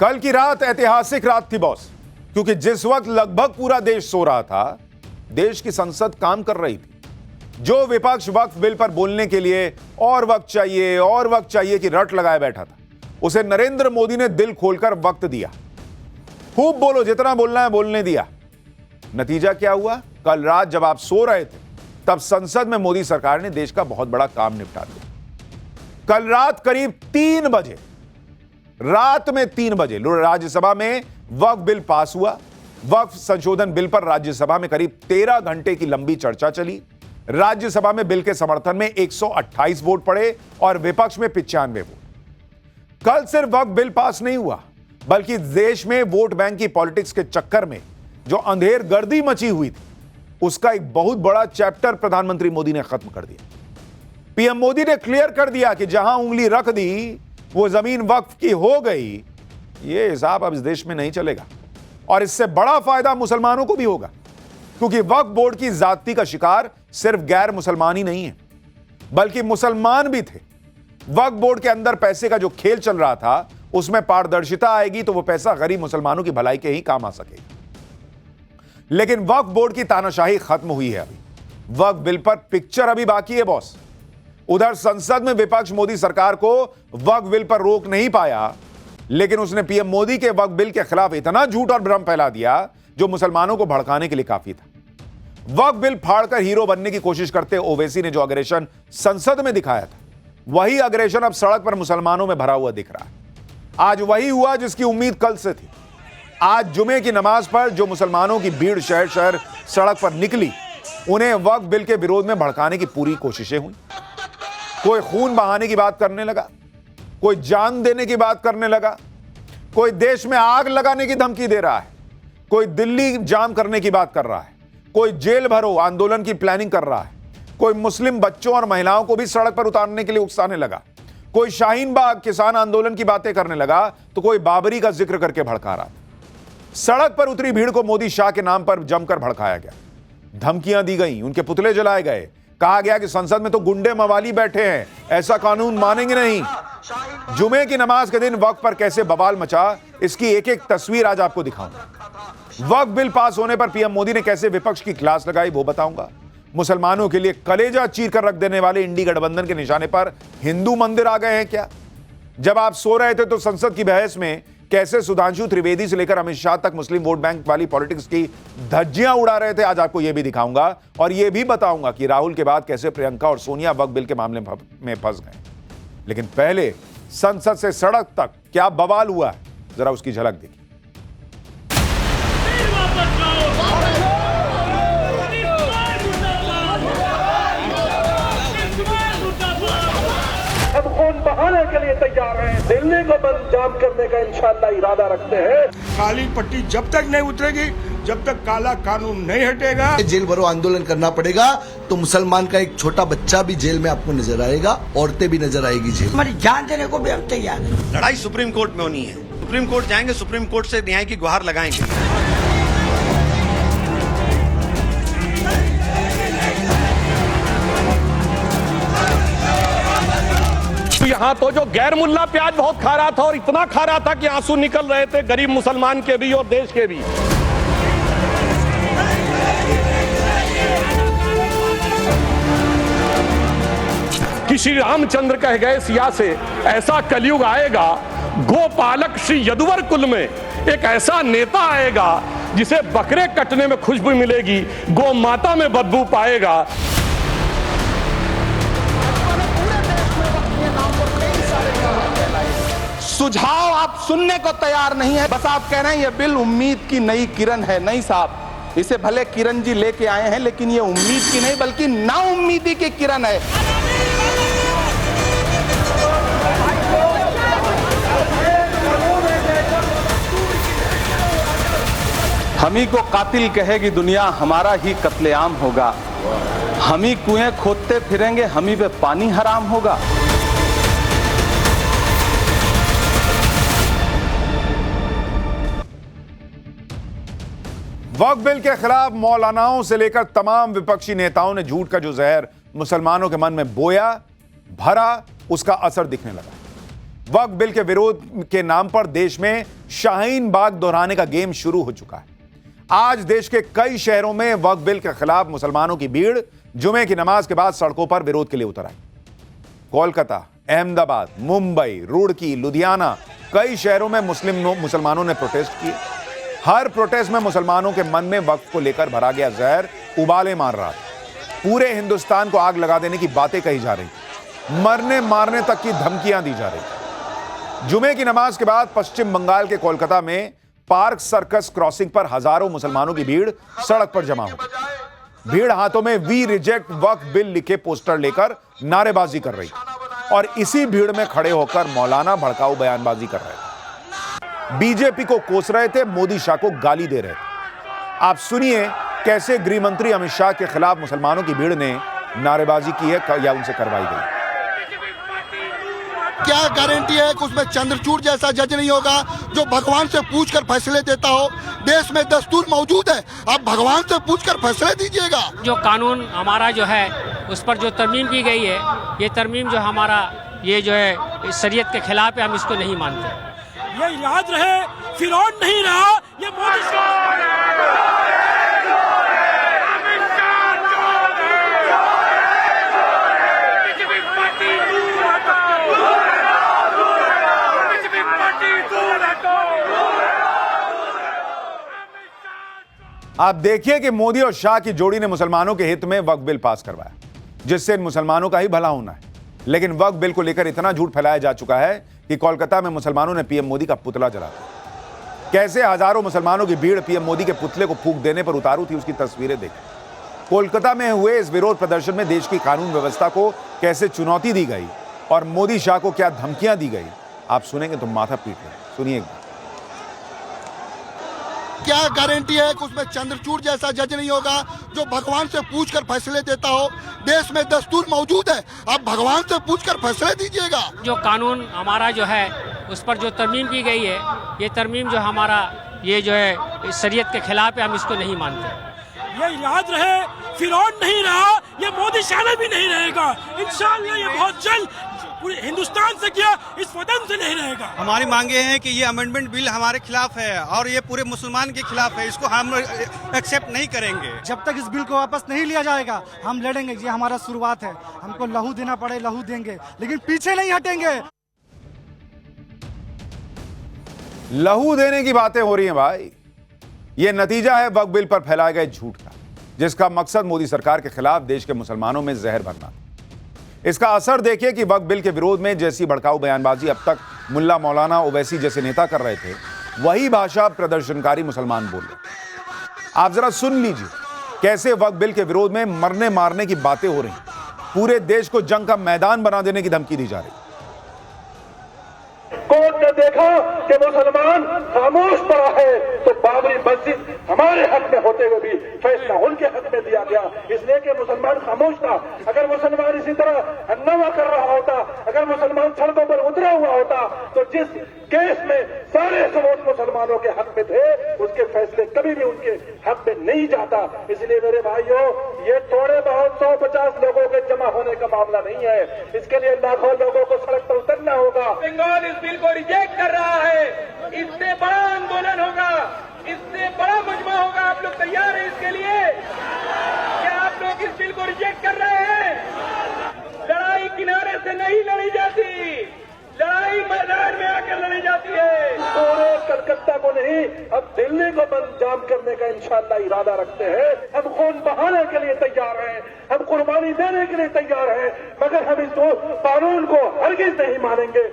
कल की रात ऐतिहासिक रात थी बॉस, क्योंकि जिस वक्त लगभग पूरा देश सो रहा था, देश की संसद काम कर रही थी। जो विपक्ष वक्फ बिल पर बोलने के लिए और वक्त चाहिए कि रट लगाए बैठा था, उसे नरेंद्र मोदी ने दिल खोलकर वक्त दिया। खूब बोलो, जितना बोलना है बोलने दिया। नतीजा क्या हुआ? कल रात जब आप सो रहे थे, तब संसद में मोदी सरकार ने देश का बहुत बड़ा काम निपटा दिया। कल रात करीब 3 बजे, रात में 3 बजे राज्यसभा में वक्फ बिल पास हुआ। वक्फ संशोधन बिल पर राज्यसभा में करीब 13 घंटे की लंबी चर्चा चली। राज्यसभा में बिल के समर्थन में 128 वोट पड़े और विपक्ष में 95 वोट। कल सिर्फ वक्फ बिल पास नहीं हुआ, बल्कि देश में वोट बैंक की पॉलिटिक्स के चक्कर में जो अंधेर गर्दी मची हुई थी, उसका एक बहुत बड़ा चैप्टर प्रधानमंत्री मोदी ने खत्म कर दिया। पीएम मोदी ने क्लियर कर दिया कि जहां उंगली रख दी वो जमीन वक्फ की हो गई। ये हिसाब अब इस देश में नहीं चलेगा और इससे बड़ा फायदा मुसलमानों को भी होगा, क्योंकि वक्फ बोर्ड की ज्यादती का शिकार सिर्फ गैर मुसलमान ही नहीं है, बल्कि मुसलमान भी थे। वक्फ बोर्ड के अंदर पैसे का जो खेल चल रहा था, उसमें पारदर्शिता आएगी तो वो पैसा गरीब मुसलमानों की भलाई के ही काम आ सकेगा। लेकिन वक्फ बोर्ड की तानाशाही खत्म हुई है। अभी वक्फ बिल पर पिक्चर अभी बाकी है बॉस। उधर संसद में विपक्ष मोदी सरकार को वक्फ बिल पर रोक नहीं पाया, लेकिन उसने पीएम मोदी के वक्फ बिल के खिलाफ इतना झूठ और भ्रम फैला दिया जो मुसलमानों को भड़काने के लिए काफी था। वक्फ बिल फाड़कर हीरो बनने की कोशिश करते ओवैसी ने जो अग्रेशन संसद में दिखाया था, वही अग्रेशन अब सड़क पर मुसलमानों में भरा हुआ दिख रहा है। आज वही हुआ जिसकी उम्मीद कल से थी। आज जुमे की नमाज पर जो मुसलमानों की भीड़ शहर शहर सड़क पर निकली, उन्हें वक्फ बिल के विरोध में भड़काने की पूरी कोशिशें हुई। कोई खून बहाने की बात करने लगा, कोई जान देने की बात करने लगा, कोई देश में आग लगाने की धमकी दे रहा है, कोई दिल्ली जाम करने की बात कर रहा है, कोई जेल भरो आंदोलन की प्लानिंग कर रहा है, कोई मुस्लिम बच्चों और महिलाओं को भी सड़क पर उतारने के लिए उकसाने लगा, कोई शाहीन बाग किसान आंदोलन की बातें करने लगा, तो कोई बाबरी का जिक्र करके भड़का रहा था। सड़क पर उतरी भीड़ को मोदी शाह के नाम पर जमकर भड़काया गया, धमकियां दी गई, उनके पुतले जलाए गए, कहा गया कि संसद में तो गुंडे मवाली बैठे हैं, ऐसा कानून मानेंगे नहीं। जुमे की नमाज के दिन वक्फ पर कैसे बवाल मचा, इसकी एक एक तस्वीर आज आपको दिखाऊंगा। वक्फ बिल पास होने पर पीएम मोदी ने कैसे विपक्ष की क्लास लगाई, वो बताऊंगा। मुसलमानों के लिए कलेजा चीर कर रख देने वाले इंडी गठबंधन के निशाने पर हिंदू मंदिर आ गए हैं क्या? जब आप सो रहे थे तो संसद की बहस में कैसे सुधांशु त्रिवेदी से लेकर अमित शाह तक मुस्लिम वोट बैंक वाली पॉलिटिक्स की धज्जियां उड़ा रहे थे, आज आपको यह भी दिखाऊंगा। और यह भी बताऊंगा कि राहुल के बाद कैसे प्रियंका और सोनिया वक्फ बिल के मामले में फंस गए। लेकिन पहले संसद से सड़क तक क्या बवाल हुआ है, जरा उसकी झलक देखिए। हम खून बहाने के लिए तैयार हैं, दिल्ली को बंद जाम करने का इंशाअल्लाह इरादा रखते हैं। काली पट्टी जब तक नहीं उतरेगी, जब तक काला कानून नहीं हटेगा, जेल भरो आंदोलन करना पड़ेगा। तो मुसलमान का एक छोटा बच्चा भी जेल में आपको नजर आएगा, औरतें भी नजर आएगी जेल। हमारी जान देने को भी हम तैयार हैं। लड़ाई सुप्रीम कोर्ट में होनी है। सुप्रीम कोर्ट जाएंगे, सुप्रीम कोर्ट से न्याय की गुहार लगाएंगे। यहाँ तो जो गैर मुल्ला प्याज बहुत खा रहा था, और इतना खा रहा था कि आंसू निकल रहे थे गरीब मुसलमान के भी और देश के भी। कि श्री रामचंद्र कह गए सिया से, ऐसा कलयुग आएगा, गोपालक श्री यदुवर कुल में एक ऐसा नेता आएगा जिसे बकरे कटने में खुशबू मिलेगी, गौ माता में बदबू पाएगा। सुझाव आप सुनने को तैयार नहीं है, बस आप कह रहे हैं ये बिल उम्मीद की नई किरण है। नहीं साहब, इसे भले किरण जी लेके आए हैं, लेकिन ये उम्मीद की नहीं बल्कि नाउम्मीदी की किरण है। हम ही को कातिल कहेगी दुनिया, हमारा ही कत्लेआम होगा। हम ही कुएं खोदते फिरेंगे, हम ही पे पानी हराम होगा। वक्फ बिल के खिलाफ मौलानाओं से लेकर तमाम विपक्षी नेताओं ने झूठ का जो जहर मुसलमानों के मन में बोया, भरा, उसका असर दिखने लगा। वक्फ बिल के विरोध के नाम पर देश में शाहीन बाग दोहराने का गेम शुरू हो चुका है। आज देश के कई शहरों में वक्फ बिल के खिलाफ मुसलमानों की भीड़ जुमे की नमाज के बाद सड़कों पर विरोध के लिए उतर आई। कोलकाता, अहमदाबाद, मुंबई, रुड़की, लुधियाना, कई शहरों में मुसलमानों ने प्रोटेस्ट किए। हर प्रोटेस्ट में मुसलमानों के मन में वक्फ को लेकर भरा गया जहर उबाले मार रहा था। पूरे हिंदुस्तान को आग लगा देने की बातें कही जा रही, मरने मारने तक की धमकियां दी जा रही। जुमे की नमाज के बाद पश्चिम बंगाल के कोलकाता में पार्क सर्कस क्रॉसिंग पर हजारों मुसलमानों की भीड़ सड़क पर जमा हो गई। भीड़ हाथों में वी रिजेक्ट वक्फ बिल लिखे पोस्टर लेकर नारेबाजी कर रही और इसी भीड़ में खड़े होकर मौलाना भड़काऊ बयानबाजी कर रहे थे। बीजेपी को कोस रहे थे, मोदी शाह को गाली दे रहे थे। आप सुनिए कैसे गृह मंत्री अमित शाह के खिलाफ मुसलमानों की भीड़ ने नारेबाजी की है या उनसे करवाई गई। क्या गारंटी है कि उसमें चंद्रचूड़ जैसा जज नहीं होगा जो भगवान से पूछकर फैसले देता हो। देश में दस्तूर मौजूद है, आप भगवान से पूछकर फैसले दीजिएगा। जो कानून हमारा जो है उस पर जो तरमीम की गई है, ये तरमीम जो हमारा ये जो है शरीयत के खिलाफ है, हम इसको नहीं मानते। ये याद रहे, फिरौन नहीं रहा, ये मोदी। आप देखिए कि मोदी और शाह की जोड़ी ने मुसलमानों के हित में वक्फ बिल पास करवाया, जिससे इन मुसलमानों का ही भला होना है। लेकिन वक्फ बिल को लेकर इतना झूठ फैलाया जा चुका है कि कोलकाता में मुसलमानों ने पीएम मोदी का पुतला जला दिया। कैसे हजारों मुसलमानों की भीड़ पीएम मोदी के पुतले को फूंक देने पर उतारू थी, उसकी तस्वीरें देखी। कोलकाता में हुए इस विरोध प्रदर्शन में देश की कानून व्यवस्था को कैसे चुनौती दी गई और मोदी शाह को क्या धमकियां दी गई, आप सुनेंगे तो माथा पीट लेंगे। सुनिए। क्या गारंटी है कि उसमें चंद्रचूड़ जैसा जज नहीं होगा जो भगवान से पूछकर फैसले देता हो। देश में दस्तूर मौजूद है, आप भगवान से पूछकर फैसले दीजिएगा। जो कानून हमारा जो है उस पर जो तरमीम की गई है, ये तरमीम जो हमारा ये जो है शरीयत के खिलाफ है, हम इसको नहीं मानते। ये याद रहे, फिरौन नहीं रहा, ये मोदी शाह भी नहीं रहेगा। इंशाअल्लाह ये बहुत जल्द पूरे हिंदुस्तान से किया, इस वतन से नहीं रहेगा। हमारी मांगे हैं कि ये अमेंडमेंट बिल हमारे खिलाफ है और ये पूरे मुसलमान के खिलाफ है, इसको हम एक्सेप्ट नहीं करेंगे। जब तक इस बिल को वापस नहीं लिया जाएगा हम लड़ेंगे। ये हमारा शुरुआत है, हमको लहू देना पड़े लहू देंगे, लेकिन पीछे नहीं हटेंगे। लहू देने की बातें हो रही हैं भाई, ये नतीजा है वक्फ बिल पर फैलाए गए झूठ का, जिसका मकसद मोदी सरकार के खिलाफ देश के मुसलमानों में जहर भरना। इसका असर देखिए कि वक्फ बिल के विरोध में जैसी भड़काऊ बयानबाजी अब तक मुल्ला मौलाना ओवैसी जैसे नेता कर रहे थे, वही भाषा प्रदर्शनकारी मुसलमान बोल रहे। आप जरा सुन लीजिए कैसे वक्फ बिल के विरोध में मरने मारने की बातें हो रही, पूरे देश को जंग का मैदान बना देने की धमकी दी जा रही। कोर्ट ने देखा कि मुसलमान खामोश पड़ा है, तो बाबरी मस्जिद हमारे हक में होते हुए भी फैसला उनके हक में दिया गया, इसलिए कि मुसलमान खामोश था। अगर मुसलमान इसी तरह हंगामा कर रहा होता, अगर मुसलमान सड़कों पर उतरा हुआ होता, तो जिस केस में सारे सबूत मुसलमानों के हक में थे, उसके फैसले कभी भी उनके हक में नहीं जाता। इसलिए मेरे भाइयों, ये थोड़े बहुत 150 लोगों के जमा होने का मामला नहीं है, इसके लिए लाखों लोगों को सड़क पर उतरना होगा। बंगाल इस बिल को रिजेक्ट कर रहा है, इससे बड़ा आंदोलन होगा, इससे बड़ा मजमा होगा। आप लोग तैयार हैं इसके लिए? क्या आप लोग इस बिल को रिजेक्ट कर रहे हैं? लड़ाई किनारे से नहीं लड़ी जाती, लड़ाई मैदान में आकर लड़ी जाती है। पूरे कलकत्ता को नहीं, अब दिल्ली को बंद जाम करने का इंशाअल्लाह इरादा रखते हैं। हम खून बहाने के लिए तैयार हैं, हम कुर्बानी देने के लिए तैयार हैं, मगर हम इस कानून को हरगिज नहीं मानेंगे।